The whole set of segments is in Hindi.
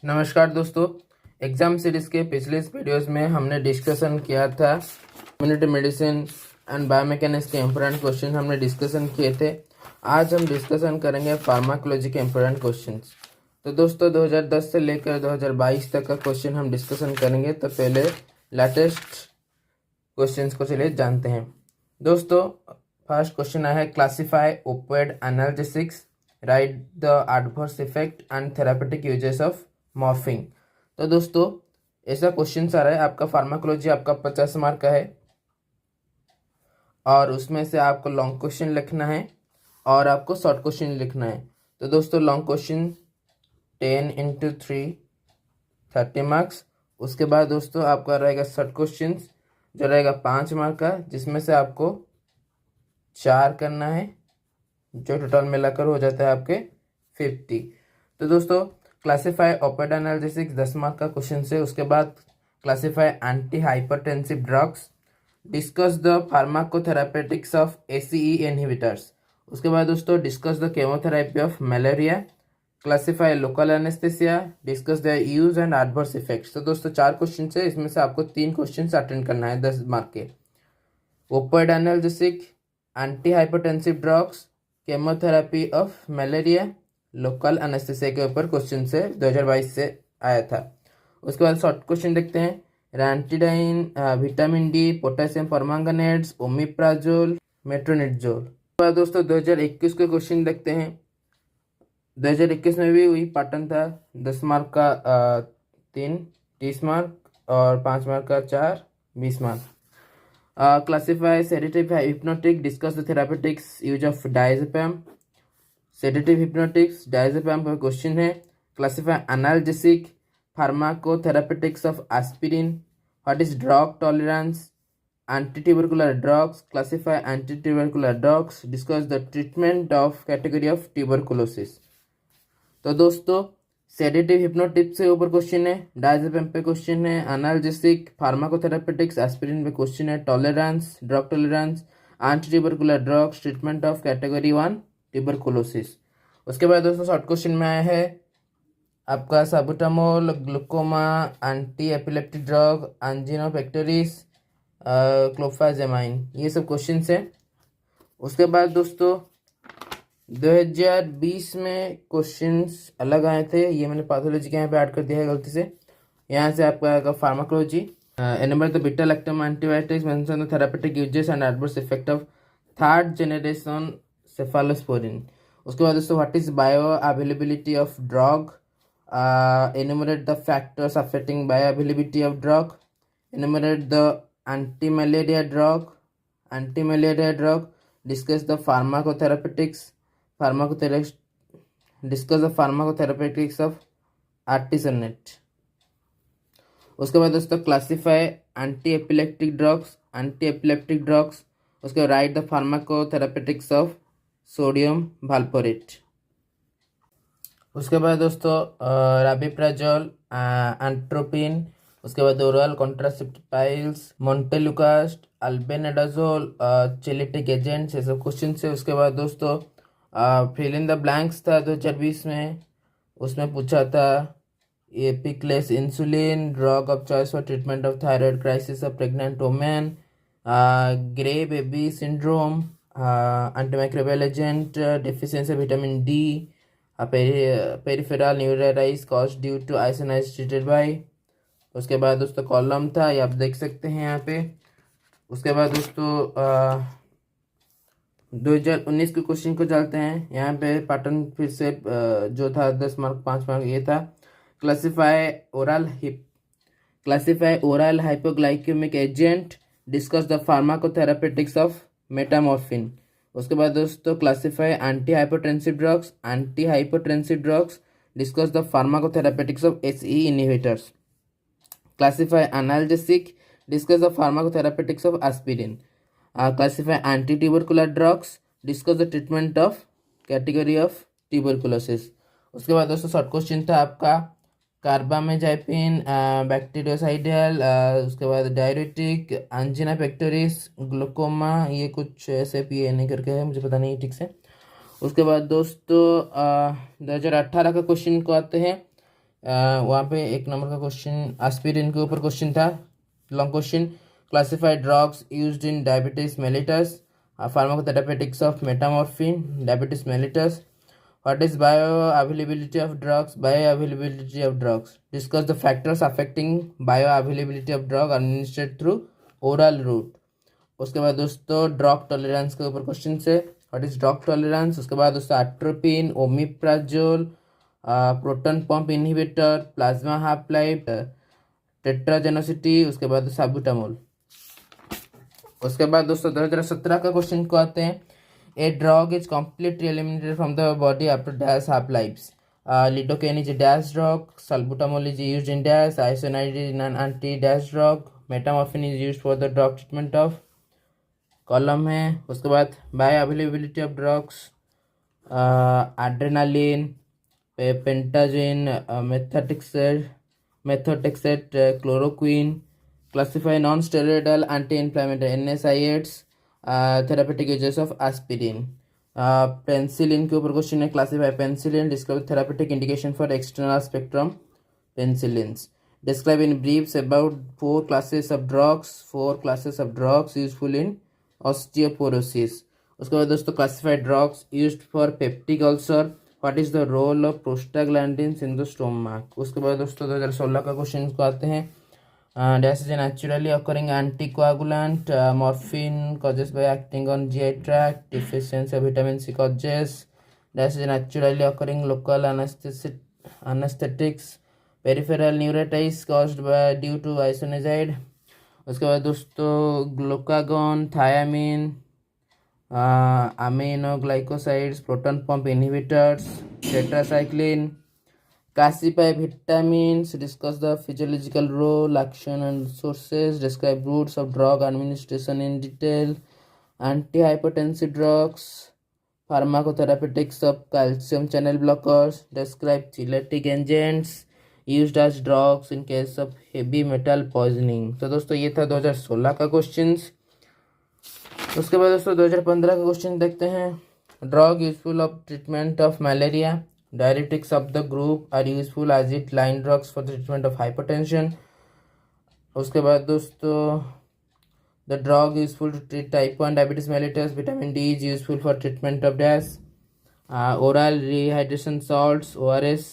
नमस्कार दोस्तों। एग्जाम सीरीज के पिछले वीडियोस में हमने डिस्कशन किया था कम्युनिटी मेडिसिन एंड बायोमेकेनिक्स के इम्पोर्टेंट क्वेश्चन हमने डिस्कशन किए थे। आज हम डिस्कशन करेंगे फार्माकोलॉजी के इम्पोर्टेंट क्वेश्चंस। तो दोस्तों 2010 से लेकर 2022 तक का क्वेश्चन हम डिस्कशन करेंगे। तो पहले लेटेस्ट क्वेश्चंस को चलिए जानते हैं। दोस्तों फर्स्ट क्वेश्चन आया है, classify opioid analgesics, write the adverse effect and therapeutic uses of morphine. तो दोस्तों ऐसा क्वेश्चन आ रहा है, आपका फार्माकोलॉजी आपका 50 मार्क का है और उसमें से आपको लॉन्ग क्वेश्चन लिखना है और आपको शॉर्ट क्वेश्चन लिखना है। तो दोस्तों लॉन्ग क्वेश्चन 10 × 3 30 मार्क्स। उसके बाद दोस्तों आपका रहेगा शॉर्ट क्वेश्चन जो रहेगा 5 मार्क का, जिसमें से आपको 4 करना है, जो टोटल मिलाकर हो जाता है आपके 50। तो दोस्तों क्लासिफाई ओपियोइड एनाल्जेसिक्स 10 मार्क का क्वेश्चन से। उसके बाद classify anti hypertensive drugs, discuss the pharmacotherapeutics of ACE inhibitors. उसके बाद दोस्तों discuss the chemotherapy of malaria, classify local anaesthesia, discuss the use and adverse effects. तो दोस्तों 4 क्वेश्चन है, इसमें से आपको 3 क्वेश्चन अटेंड करना है 10 मार्क के। Opioid analgesic, anti hypertensive drugs, chemotherapy of malaria, local anaesthesia के ऊपर क्वेश्चन से 2022 से आया था। उसके बाद शॉर्ट क्वेश्चन देखते हैं, रैंटिडाइन, विटामिन डी, पोटेशियम परमंगनेट्स, ओमिप्राजोल, मेट्रोनिडजोल। उसके बाद दोस्तों 2021 के क्वेश्चन देखते हैं। 2021 में भी वही पैटर्न था, 10 मार्क का 3 30 मार्क और 5 मार्क का 4 20 mark. Classify sedative hypnotic, discuss the therapeutics use of diazepam. Sedative hypnotics diazepam का क्वेश्चन है। Classify analgesic, pharmacotherapeutics of aspirin, what is drug tolerance, anti tubercular drugs, classify anti tubercular drugs, discuss the treatment of category of tuberculosis. तो दोस्तों सेडेटिव हिप्नोटिक्स से ऊपर क्वेश्चन है, डायजेपम पे क्वेश्चन है, एनाल्जेसिक, फार्माकोथेरापेटिक्स एस्पिरिन पे क्वेश्चन है, tolerance, drug tolerance, anti tubercular drugs, treatment of category 1 tuberculosis. उसके बाद दोस्तों शॉर्ट क्वेश्चन में आया है आपका salbutamol, glaucoma, anti epileptic drug, angina pectoris, clofazimine, ये सब क्वेश्चन है। उसके बाद दोस्तों 2020 में क्वेश्चंस अलग आए थे, ये मैंने पैथोलॉजी के यहाँ पे ऐड कर दिया है गलती से। यहाँ से आपका pharmacology, animal the beta lactam antibiotics, mention the therapeutic uses and adverse effect of 3rd generation cephalosporin. उसके बाद दोस्तों what is bioavailability of drug, enumerate the factors affecting bioavailability of drug, enumerate the anti malaria drug, discuss the pharmacotherapeutics of artesunate. उसके बाद दोस्तों क्लासिफाई एंटी एपिलेप्टिक ड्रग्स, उसके write the pharmacotherapeutics of sodium valproate. उसके बाद दोस्तों राबिप्राजोल, एंट्रोपिन, उसके बाद oral contraceptive piles, मोन्टेलुकास्ट, albendazole, चिलिटिक agents, ये सब क्वेश्चन है। उसके बाद दोस्तों फिल इन द ब्लैंक्स था 2020 में, उसमें पूछा था एपिक्लेस insulin, drug of choice for treatment of thyroid crisis of pregnant women, grey baby syndrome, antimicrobial agent, deficiency of vitamin D, peripheral neuritis caused due to isoniazid treated by। उसके बाद दोस्तों कॉलम था, ये आप देख सकते हैं यहाँ पे। उसके बाद दोस्तों 2019 के क्वेश्चन को चलते हैं। यहाँ पे पैटर्न फिर से जो था 10 मार्क 5 मार्क ये था, classify oral hypoglycaemic agent, discuss the pharmacotherapeutics of metformin. उसके बाद दोस्तों classify anti hypertensive drugs, discuss the pharmacotherapeutics of ACE inhibitors. Classify analgesic, discuss the pharmacotherapeutics of aspirin. Classify anti tubercular drugs, discuss the treatment of category of tuberculosis. उसके बाद दोस्तों शॉर्ट क्वेश्चन था आपका कार्बामेजाइपिन, बैक्टीरियोसाइडल, उसके बाद डायरेटिक, एंजिना पेक्टोरिस, ग्लूकोमा, ये कुछ ऐसे PNA करके है, मुझे पता नहीं ठीक से। उसके बाद दोस्तों 2018 का क्वेश्चन को आते हैं, वहाँ पे 1 नंबर का क्वेश्चन एस्पिरिन के ऊपर क्वेश्चन था, long question. Classified drugs used in diabetes mellitus, pharmacotherapeutics of metformin, diabetes mellitus. What is bioavailability of drugs? Bioavailability of drugs. Discuss the factors affecting bioavailability of drug administered through oral route. उसके बाद दोस्तों ड्रग टॉलरेंस के ऊपर क्वेश्चन है। What is drug tolerance. उसके बाद दोस्तों atropine, omeprazole, proton pump inhibitor, plasma half life, teratogenicity. उसके बाद साबुटामोल। उसके बाद दोस्तों 2017 का क्वेश्चन को आते हैं। A drug is completely eliminated from the body after dash half lives. Lidocaine is a dash drug. Salbutamol is used in dash. Isoniazid is an anti-dash drug. Metamorphin is used for the drug treatment of column है। उसके बाद bioavailability of drugs, adrenaline, pentazocine, methotrexate, chloroquine. Classify non steroidal anti inflammatory NSAIDs, therapeutic uses of aspirin. Penicillin के ऊपर क्वेश्चन है। Classify penicillin, describe therapeutic indication for external spectrum penicillins. Describe in briefs about 4 classes of drugs, 4 classes of drugs useful in osteoporosis. उसके बाद दोस्तों classified drugs used for peptic ulcer, what is the role of prostaglandins in the stomach. उसके बाद दोस्तों 2016 का क्वेश्चन को आते हैं। Dash is a naturally occurring anticoagulant. Morphine causes by acting on GI tract. Deficiency of vitamin C causes. Dash is a naturally occurring local anesthetics. Peripheral neuritis caused by due to isoniazid. उसके बाद दोस्तों glucagon, thiamine, aminoglycosides, proton pump inhibitors, tetracycline. Classify vitamins, discuss the physiological role, action and sources, describe routes of drug administration in detail, antihypertensive drugs, pharmacotherapeutics of calcium channel blockers, describe chelatic agents used as drugs in case of heavy metal poisoning। तो दोस्तों ये था 2016 का क्वेश्चंस। उसके बाद दोस्तों 2015 का क्वेश्चन देखते हैं। Drug useful of treatment of malaria, diuretics of the group are useful as it line drugs for the treatment of hypertension। उसके बाद दोस्तों the drug useful to treat type 1 diabetes mellitus, vitamin D is useful for treatment of dash, oral rehydration salts, ORS,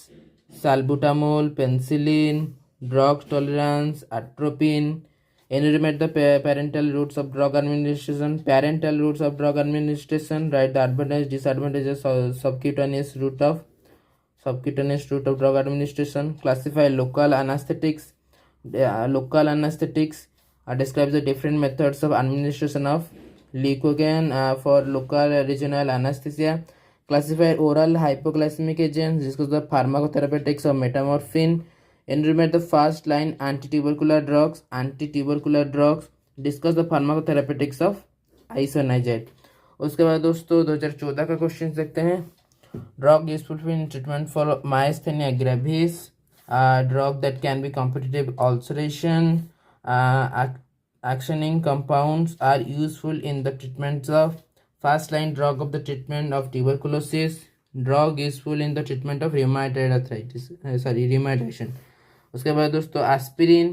salbutamol, penicillin, drug tolerance, atropine। Enumerate the parental routes of drug administration. Parental routes of drug administration, write the advantages, disadvantages of subcutaneous route of drug administration। Classify local anesthetics. Describes the different methods of administration of Lidocaine for local regional anesthesia। Classify oral hypoglycemic agents. Discuss the pharmacotherapeutics of metamorphin। Enumerate the first line anti-tubercular drugs। Discuss the pharmacotherapeutics of isoniazid। उसके बाद दोस्तों 2014 का क्वेश्चन देखते हैं। Drug useful in treatment for myasthenia gravis, drug that can be competitive ulceration, actioning compounds are useful in the treatment of first line drug of the treatment of tuberculosis, drug useful in the treatment of rheumatoid arthritis, rheumatoid। उसके बाद दोस्तों aspirin,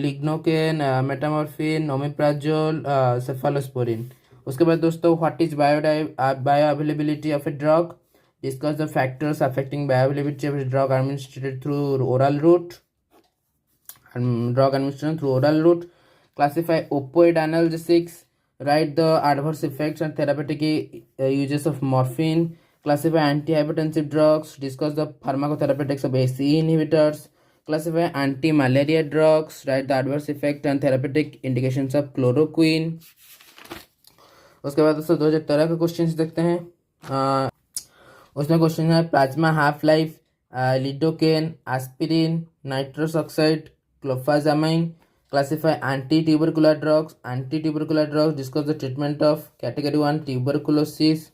lignocaine, metformin, omeprazole, cephalosporin. उसके बाद दोस्तों what is bioavailability of a drug, discuss the factors affecting bioavailability of a drug administered through oral route. Classify opioid analgesics, write the adverse effects and therapeutic uses of morphine. Classify antihypertensive drugs, discuss the pharmacotherapeutics of ACE inhibitors. Classify anti malaria drugs, write the adverse effect and therapeutic indications of chloroquine. उसके बाद दोस्तों 2013 का क्वेश्चन देखते हैं। उसमें क्वेश्चन है plasma half life, lidocaine, aspirin, nitrous oxide, clofazimine. Classify anti tubercular drugs, discuss the treatment of category 1 tuberculosis.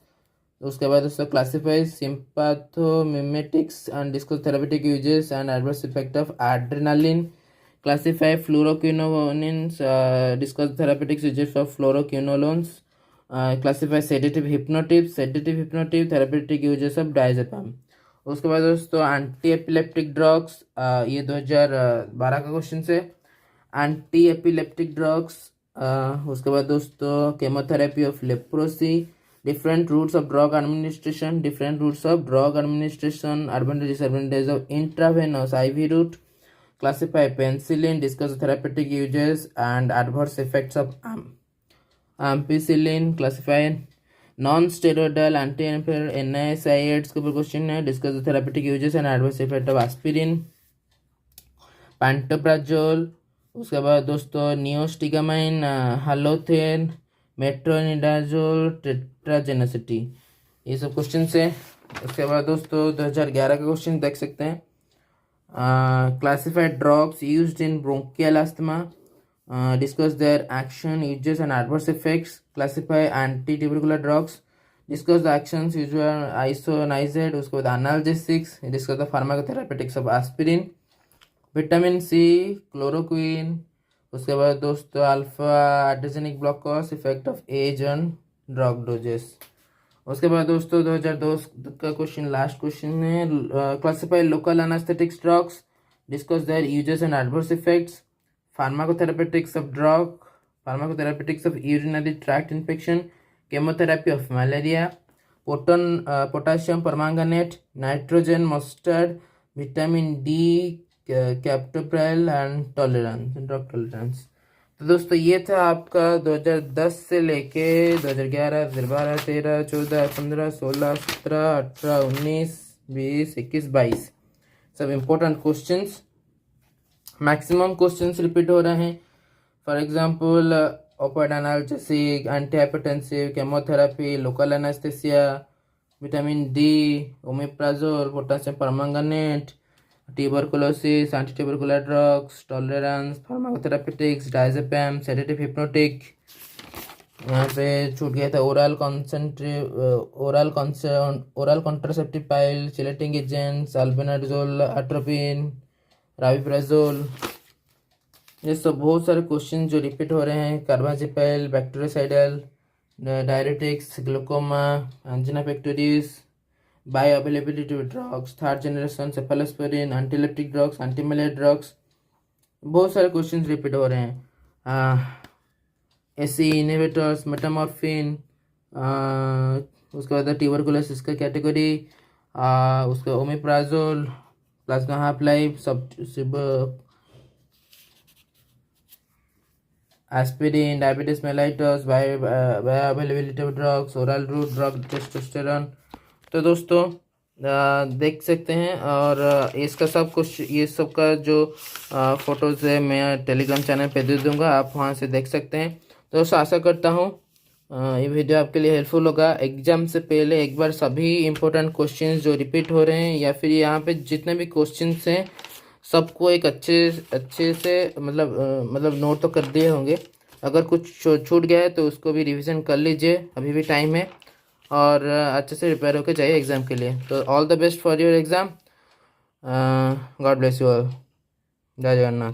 उसके बाद दोस्तों classify sympathomimetics and discuss therapeutic uses and adverse effect of adrenaline. Classify fluoroquinolones, discuss therapeutics uses of fluoroquinolones. Classify sedative hypnotics, therapeutic uses of diazepam। उसके बाद दोस्तों एंटी एपिलेप्टिक ड्रग्स, ये 2012 का क्वेश्चन से। एंटी एपिलेप्टिक ड्रग्स, उसके बाद दोस्तों chemotherapy of leprosy, different routes of drug administration, different routes of drug administration, advantage disadvantage of intravenous IV route, classify penicillin, discuss therapeutic uses and adverse effects of ampicillin, classify non-steroidal anti-NSAIDs के ऊपर क्वेश्चन है, discuss the therapeutic uses and adverse effect of aspirin, pantoprazole, उसके बाद दोस्तों नियोस्टिकामाइन, हालोथेन, मेट्रोनिडाजोल, टेट्राजेनेसिटी, ये सब क्वेश्चन है। उसके बाद दोस्तों 2011 का क्वेश्चन देख सकते हैं, classified drugs used in bronchial asthma, discuss their action, uses and adverse effects, classify anti-tubercular drugs, discuss the actions, usual isoniazid, उसके बाद analgesics, discuss the pharmacotherapeutics of aspirin, vitamin C, chloroquine, उसके बाद दोस्तों alpha adrenergic blockers, effect of age on drug doses. उसके बाद दोस्तों 2002 का क्वेश्चन लास्ट क्वेश्चन है, classify local anaesthetics drugs, discuss their uses and adverse effects, pharmacotherapeutics of drug, pharmacotherapeutics of urinary tract infection, chemotherapy of malaria, potassium permanganate, nitrogen mustard, vitamin D, captopril and tolerance, drug tolerance। तो दोस्तों ये था आपका 2010 से लेके 2011, 2012, 13, 14, 15, 16, 17, 18, 19, 20, 21, 22 सब important questions. Maximum questions repeat हो रहे हैं। For example opioid analgesic, anti hypertensive, chemotherapy, local anaesthesia, vitamin D, omeprazole, potassium permanganate, tuberculosis, anti tubercular drugs, tolerance, pharmacotherapeutics, diazepam, sedative hypnotic. यहाँ पे छूट गया था oral contraceptive pill, chelating agents, albendazole, atropine, rabeprazole. ये सब बहुत सारे क्वेश्चन जो रिपीट हो रहे हैं। Carbamazepine, bactericidal, diuretics, glaucoma, angina pectoris, bioavailability drugs, third generation, cephalosporin, antiepileptic drugs, antimalaria drugs, बहुत सारे क्वेश्चन रिपीट हो रहे हैं। एसी इनहिबिटर्स, मेटामॉर्फिन, उसके बाद ट्यूबरकुलोसिस का कैटेगरी, उसका ओमेप्राजोल, प्लाज्मा हाफ लाइफ, सब aspirin, diabetes mellitus, bioavailability of drugs, oral route drug, testosterone. तो दोस्तों देख सकते हैं, और इसका सब कुछ ये सब का जो फोटोज़ है मैं टेलीग्राम चैनल पे दे दूंगा, आप वहाँ से देख सकते हैं। तो दोस्तों आशा करता हूँ ये वीडियो आपके लिए हेल्पफुल होगा। एग्जाम से पहले एक बार सभी इम्पोर्टेंट क्वेश्चंस जो रिपीट हो रहे हैं या फिर यहाँ पे जितने भी क्वेश्चंस हैं सबको एक अच्छे से मतलब नोट तो कर दिए होंगे। अगर कुछ छूट गया है तो उसको भी रिवीजन कर लीजिए, अभी भी टाइम है, और अच्छे से प्रिपेयर होकर जाइए एग्ज़ाम के लिए। तो all the best for your exam. God bless you all. जय जगन्नाथ।